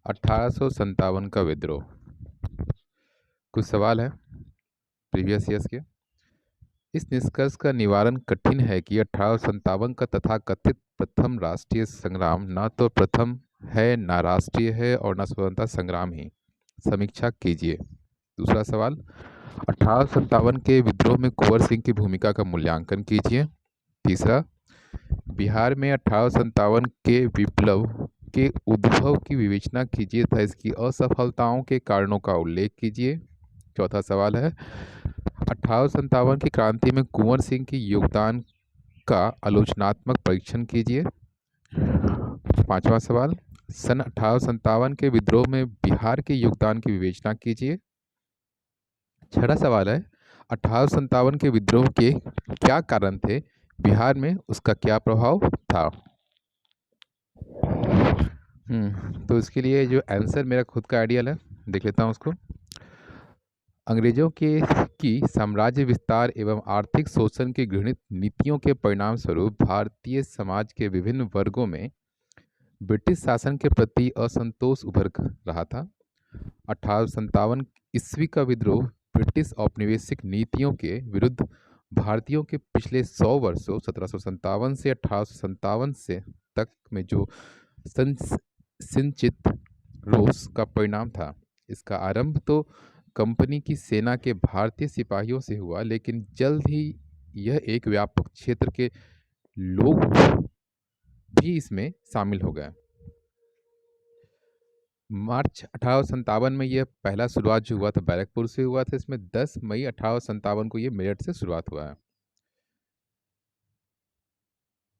1857 का विद्रोह। कुछ सवाल है प्रीवियस ईयर्स के। इस निष्कर्ष का निवारण कठिन है कि 1857 का तथाकथित प्रथम राष्ट्रीय संग्राम न तो प्रथम है, न राष्ट्रीय है और न स्वतंत्रता संग्राम ही। समीक्षा कीजिए। दूसरा सवाल, 1857 के विद्रोह में कुंवर सिंह की भूमिका का मूल्यांकन कीजिए। तीसरा, बिहार में 1857 के विप्लव के उद्भव की विवेचना कीजिए तथा इसकी असफलताओं के कारणों का उल्लेख कीजिए। चौथा सवाल है, 1857 की क्रांति में कुंवर सिंह के योगदान का आलोचनात्मक परीक्षण कीजिए। पांचवा सवाल, सन 1857 के विद्रोह में बिहार के योगदान की विवेचना कीजिए। छठा सवाल है, 1857 के विद्रोह के क्या कारण थे, बिहार में उसका क्या प्रभाव था। तो इसके लिए जो आंसर मेरा खुद का आइडियल है, देख लेता हूँ उसको। अंग्रेजों के की साम्राज्य विस्तार एवं आर्थिक शोषण की घृणित नीतियों के परिणाम स्वरूप भारतीय समाज के विभिन्न वर्गों में ब्रिटिश शासन के प्रति असंतोष उभर रहा था। 1857 ईस्वी का विद्रोह ब्रिटिश औपनिवेशिक नीतियों के विरुद्ध भारतीयों के पिछले 100 वर्षों 1757 से 1857 से तक में जो संचित रोष का परिणाम था। इसका आरंभ तो कंपनी की सेना के भारतीय सिपाहियों से हुआ, लेकिन जल्द ही यह एक व्यापक क्षेत्र के लोग भी इसमें शामिल हो गए। मार्च 1857 में यह पहला शुरुआत जो हुआ था बैरकपुर से हुआ था। इसमें 10 मई 1857 को यह मेरठ से शुरुआत हुआ है।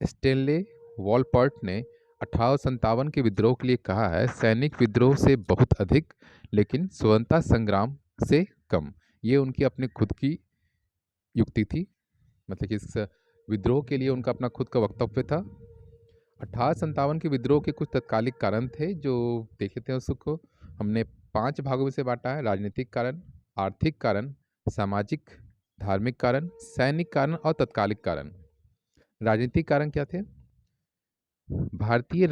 स्टेनले वॉलपर्ट ने 1857 के विद्रोह के लिए कहा है, सैनिक विद्रोह से बहुत अधिक लेकिन स्वतंत्रता संग्राम से कम। ये उनकी अपने खुद की युक्ति थी, मतलब कि इस विद्रोह के लिए उनका अपना खुद का वक्तव्य था। 1857 के विद्रोह के कुछ तत्कालिक कारण थे जो देखे थे, उसको हमने 5 भागों में से बांटा है। राजनीतिक कारण, आर्थिक कारण, सामाजिक धार्मिक कारण, सैनिक कारण और तत्कालिक कारण। राजनीतिक कारण क्या थे? भारतीय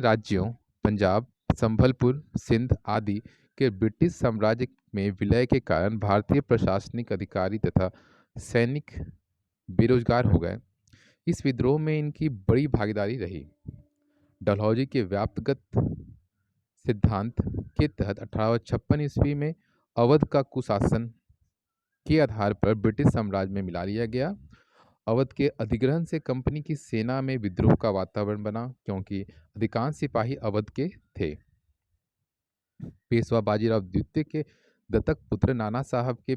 राज्यों पंजाब, संभलपुर, सिंध आदि के ब्रिटिश साम्राज्य में विलय के कारण भारतीय प्रशासनिक अधिकारी तथा सैनिक बेरोजगार हो गए। इस विद्रोह में इनकी बड़ी भागीदारी रही। डलहौजी के व्यापकगत सिद्धांत के तहत 1856 ईस्वी में अवध का कुशासन के आधार पर ब्रिटिश साम्राज्य में मिला लिया गया। अवध के अधिग्रहण से कंपनी की सेना में विद्रोह का वातावरण बना, क्योंकि अधिकांश सिपाही अवध के थे। पेशवा बाजीराव द्वितीय के दत्तक पुत्र नाना साहब के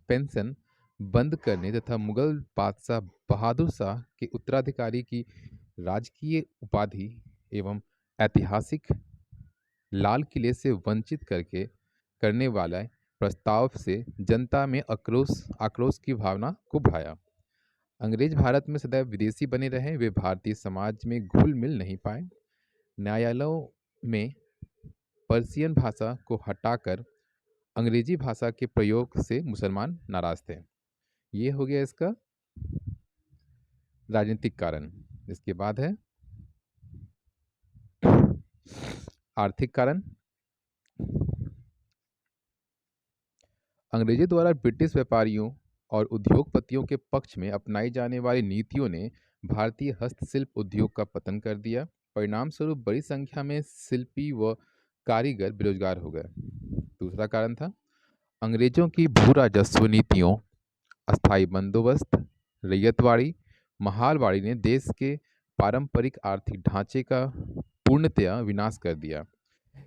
पेंशन बंद करने तथा मुगल बादशाह बहादुर शाह के उत्तराधिकारी की राजकीय उपाधि एवं ऐतिहासिक लाल किले से वंचित करने वाला प्रस्ताव से जनता में आक्रोश की भावना को बढ़ाया। अंग्रेज भारत में सदैव विदेशी बने रहे, वे भारतीय समाज में घुल मिल नहीं पाए। न्यायालयों में पर्शियन भाषा को हटाकर अंग्रेजी भाषा के प्रयोग से मुसलमान नाराज थे। ये हो गया इसका राजनीतिक कारण। इसके बाद है आर्थिक कारण। अंग्रेजों द्वारा ब्रिटिश व्यापारियों और उद्योगपतियों के पक्ष में अपनाई जाने वाली नीतियों ने भारतीय हस्तशिल्प उद्योग का पतन कर दिया। परिणाम स्वरूप बड़ी संख्या में शिल्पी व कारीगर बेरोजगार हो गए। दूसरा कारण था अंग्रेजों की भू राजस्व नीतियों, अस्थायी बंदोबस्त, रैयतवाड़ी, महालवाड़ी ने देश के पारंपरिक आर्थिक ढांचे का पूर्णतया विनाश कर दिया।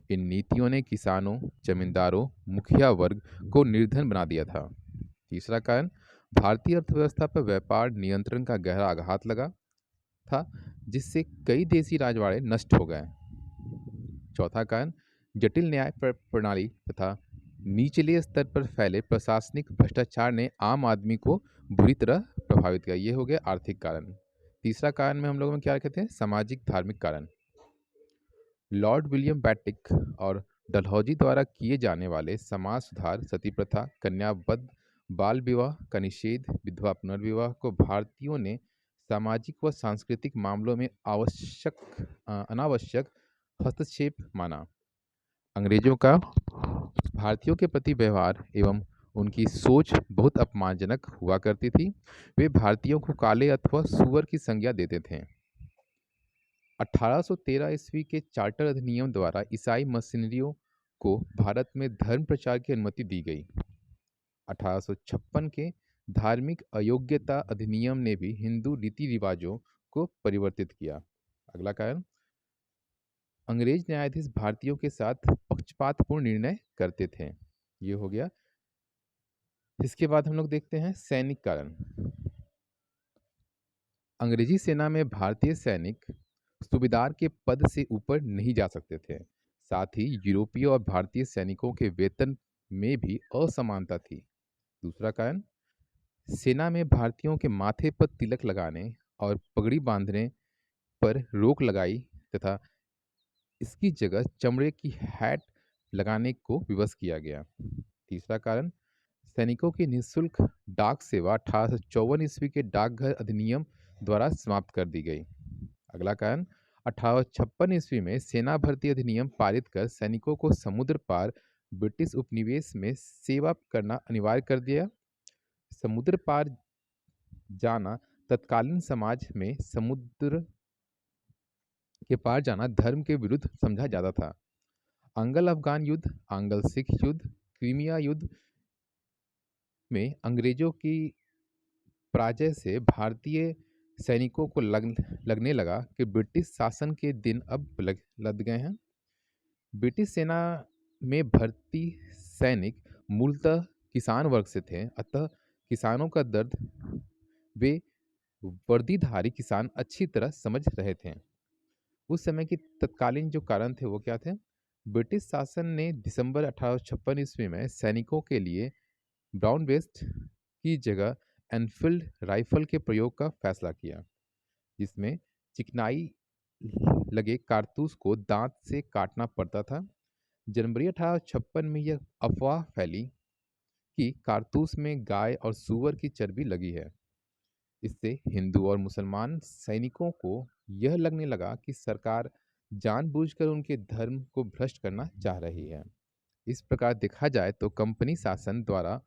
इन नीतियों ने किसानों, जमींदारों, मुखिया वर्ग को निर्धन बना दिया था। तीसरा कारण भारतीय अर्थव्यवस्था पर व्यापार नियंत्रण का गहरा आघात लगा था, जिससे कई देसी राजवाड़े नष्ट हो गए। चौथा कारण जटिल न्याय प्रणाली तथा निचले स्तर पर फैले प्रशासनिक भ्रष्टाचार ने आम आदमी को बुरी तरह प्रभावित किया। ये हो गया आर्थिक कारण। तीसरा कारण में हम लोगों ने क्या रखे थे? सामाजिक धार्मिक कारण। लॉर्ड विलियम बेंटिक और डलहौजी द्वारा किए जाने वाले समाज सुधार, सती प्रथा, कन्यावध, बाल विवाह का निषेध, विधवा पुनर्विवाह को भारतीयों ने सामाजिक व सांस्कृतिक मामलों में अनावश्यक हस्तक्षेप माना। अंग्रेजों का भारतीयों के प्रति व्यवहार एवं उनकी सोच बहुत अपमानजनक हुआ करती थी। वे भारतीयों को काले अथवा सुअर की संज्ञा देते थे। 1813 ईस्वी के चार्टर अधिनियम द्वारा ईसाई मिशनरियों को भारत में धर्म प्रचार की अनुमति दी गई। 1856 के धार्मिक अयोग्यता अधिनियम ने भी हिंदू रीति रिवाजों को परिवर्तित किया। अगला कारण, अंग्रेज न्यायाधीश भारतीयों के साथ पक्षपातपूर्ण निर्णय करते थे। ये हो गया। इसके बाद हम लोग देखते हैं सैनिक कारण। अंग्रेजी सेना में भारतीय सैनिक सूबेदार के पद से ऊपर नहीं जा सकते थे। साथ ही यूरोपीय और भारतीय सैनिकों के वेतन में भी असमानता थी। दूसरा कारण, सेना में भारतीयों के माथे पर तिलक लगाने और पगड़ी बांधने पर रोक लगाई तथा इसकी जगह चमड़े की हैट लगाने को विवश किया गया। तीसरा कारण, सैनिकों की निःशुल्क डाक सेवा 1854 ईस्वी के डाकघर अधिनियम द्वारा समाप्त कर दी गई। अगला कारण, 1856 ईस्वी में सेना भर्ती अधिनियम पारित कर सैनिकों को समुद्र पार ब्रिटिश उपनिवेश में सेवा करना अनिवार्य कर दिया। समुद्र पार जाना तत्कालीन समाज में समुद्र के पार जाना धर्म के विरुद्ध समझा जाता था। अंगल अफगान युद्ध, आंग्ल सिख युद्ध, क्रीमिया युद्ध में अंग्रेजों की पराजय से भारतीय सैनिकों को लगने लगा कि ब्रिटिश शासन के दिन अब लद गए हैं। ब्रिटिश सेना में भर्ती सैनिक मूलतः किसान वर्ग से थे, अतः किसानों का दर्द वे वर्दीधारी किसान अच्छी तरह समझ रहे थे। उस समय की तत्कालीन जो कारण थे वो क्या थे? ब्रिटिश शासन ने दिसंबर 1856 ईस्वी में सैनिकों के लिए ब्राउन वेस्ट की जगह एनफील्ड राइफल के प्रयोग का फैसला किया, जिसमें चिकनाई लगे कारतूस को दांत से काटना पड़ता था। जनवरी 1856 में यह अफवाह फैली कि कारतूस में गाय और सूअर की चर्बी लगी है। इससे हिंदू और मुसलमान सैनिकों को यह लगने लगा कि सरकार जानबूझकर उनके धर्म को भ्रष्ट करना चाह रही है। इस प्रकार देखा जाए तो कंपनी शासन द्वारा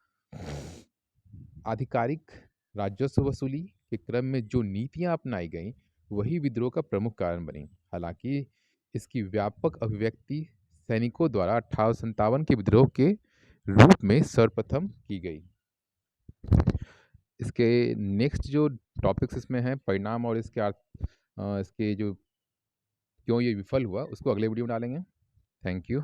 आधिकारिक राजस्व वसूली के क्रम में जो नीतियां अपनाई गईं वही विद्रोह का प्रमुख कारण बनी। हालांकि इसकी व्यापक अभिव्यक्ति सैनिकों द्वारा 1857 के विद्रोह के रूप में सर्वप्रथम की गई। इसके नेक्स्ट जो टॉपिक्स इसमें हैं परिणाम और इसके इसके जो क्यों ये विफल हुआ उसको अगले वीडियो में डालेंगे। Thank you.